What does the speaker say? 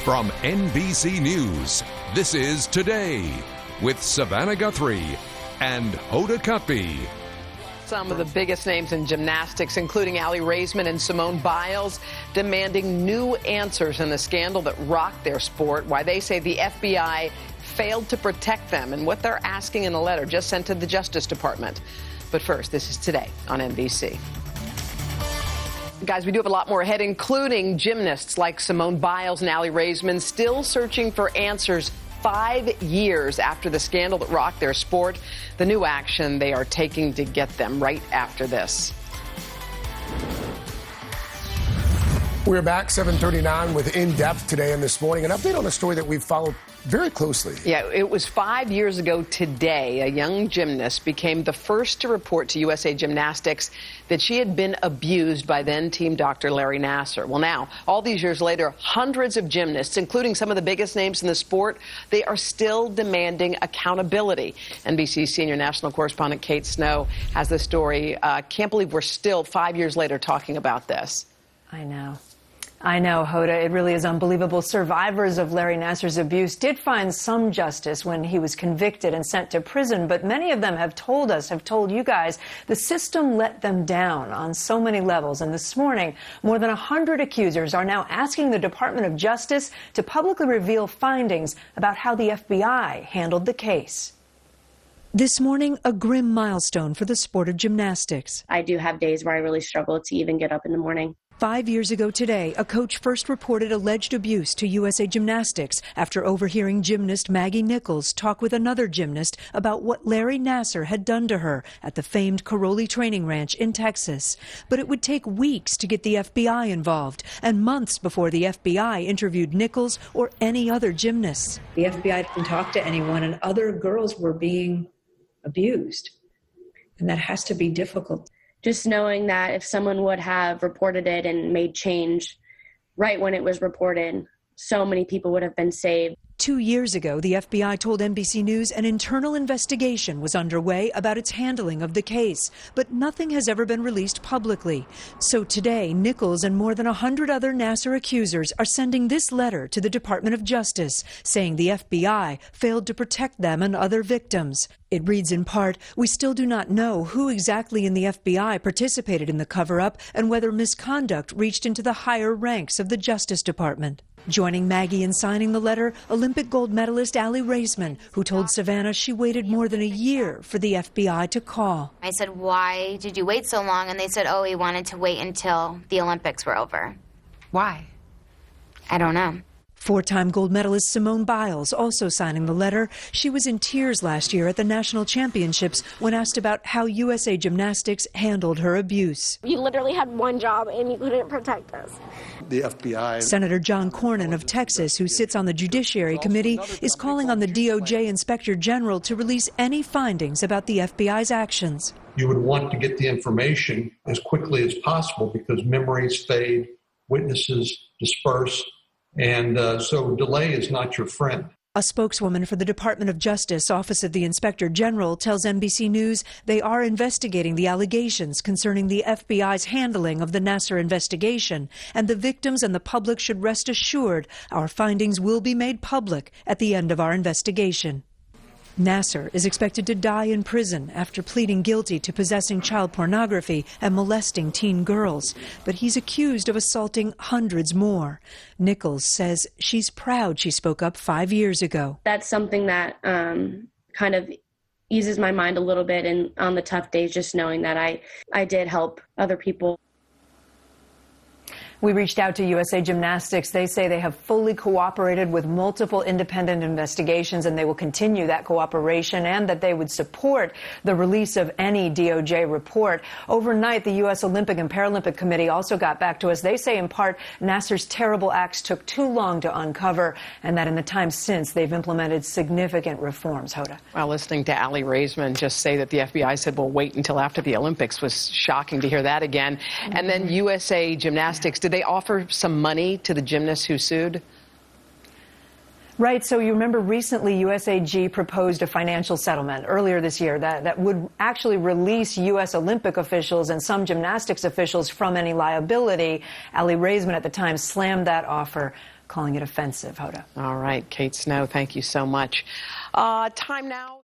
From NBC News, this is Today with Savannah Guthrie and Hoda Kotb. Some of the biggest names in gymnastics, including Aly Raisman and Simone Biles, demanding new answers in the scandal that rocked their sport, why they say the FBI failed to protect them, and what they're asking in a letter just sent to the Justice Department. But first, this is Today on NBC. Guys, we do have a lot more ahead, including gymnasts like Simone Biles and Aly Raisman still searching for answers 5 years after the scandal that rocked their sport. The new action they are taking to get them right after this. We're back 7:39 with In Depth today and this morning. An update on a story that we've followed very closely. Yeah, it was 5 years ago today. A young gymnast became the first to report to USA Gymnastics that she had been abused by then-team Dr. Larry Nassar. Well, now, all these years later, hundreds of gymnasts, including some of the biggest names in the sport, they are still demanding accountability. NBC's senior national correspondent Kate Snow has the story. Can't believe we're still 5 years later talking about this. I know, Hoda. It really is unbelievable. Survivors of Larry Nassar's abuse did find some justice when he was convicted and sent to prison, but many of them have told you guys, the system let them down on so many levels. And this morning, more than 100 accusers are now asking the Department of Justice to publicly reveal findings about how the FBI handled the case. This morning, a grim milestone for the sport of gymnastics. I do have days where I really struggle to even get up in the morning. 5 years ago today, a coach first reported alleged abuse to USA Gymnastics after overhearing gymnast Maggie Nichols talk with another gymnast about what Larry Nassar had done to her at the famed Caroli Training Ranch in Texas. But it would take weeks to get the FBI involved, and months before the FBI interviewed Nichols or any other gymnasts. The FBI didn't talk to anyone, and other girls were being abused. And that has to be difficult. Just knowing that if someone would have reported it and made change right when it was reported, so many people would have been saved. 2 years ago, the FBI told NBC News an internal investigation was underway about its handling of the case, but nothing has ever been released publicly. So today, Nichols and more than 100 other Nassar accusers are sending this letter to the Department of Justice, saying the FBI failed to protect them and other victims. It reads in part, "We still do not know who exactly in the FBI participated in the cover-up and whether misconduct reached into the higher ranks of the Justice Department." Joining Maggie in signing the letter, Olympic gold medalist Aly Raisman, who told Savannah she waited more than a year for the FBI to call. I said, "Why did you wait so long?" And they said, "Oh, he wanted to wait until the Olympics were over." Why? I don't know. Four-time gold medalist Simone Biles also signing the letter. She was in tears last year at the national championships when asked about how USA Gymnastics handled her abuse. You literally had one job and you couldn't protect us. The FBI. Senator John Cornyn of Texas, who sits on the Judiciary Committee, is calling on the DOJ Inspector General to release any findings about the FBI's actions. You would want to get the information as quickly as possible because memories fade, witnesses disperse, and so delay is not your friend. A spokeswoman for the Department of Justice, Office of the Inspector General, tells NBC News they are investigating the allegations concerning the FBI's handling of the Nassar investigation, and the victims and the public should rest assured our findings will be made public at the end of our investigation. Nassar is expected to die in prison after pleading guilty to possessing child pornography and molesting teen girls, but he's accused of assaulting hundreds more. Nichols says she's proud she spoke up 5 years ago. That's something that kind of eases my mind a little bit, and on the tough days, just knowing that I did help other people. We reached out to USA Gymnastics. They say they have fully cooperated with multiple independent investigations, and they will continue that cooperation, and that they would support the release of any DOJ report. Overnight, the U.S. Olympic and Paralympic Committee also got back to us. They say, in part, Nassar's terrible acts took too long to uncover, and that in the time since, they've implemented significant reforms. Hoda. Well, listening to Aly Raisman just say that the FBI said, "Well, wait until after the Olympics," was shocking to hear that again. And then USA Gymnastics, did they offer some money to the gymnasts who sued? Right. So you remember recently USAG proposed a financial settlement earlier this year that would actually release U.S. Olympic officials and some gymnastics officials from any liability. Aly Raisman at the time slammed that offer. calling it offensive, Hoda. All right, Kate Snow, thank you so much. Time now.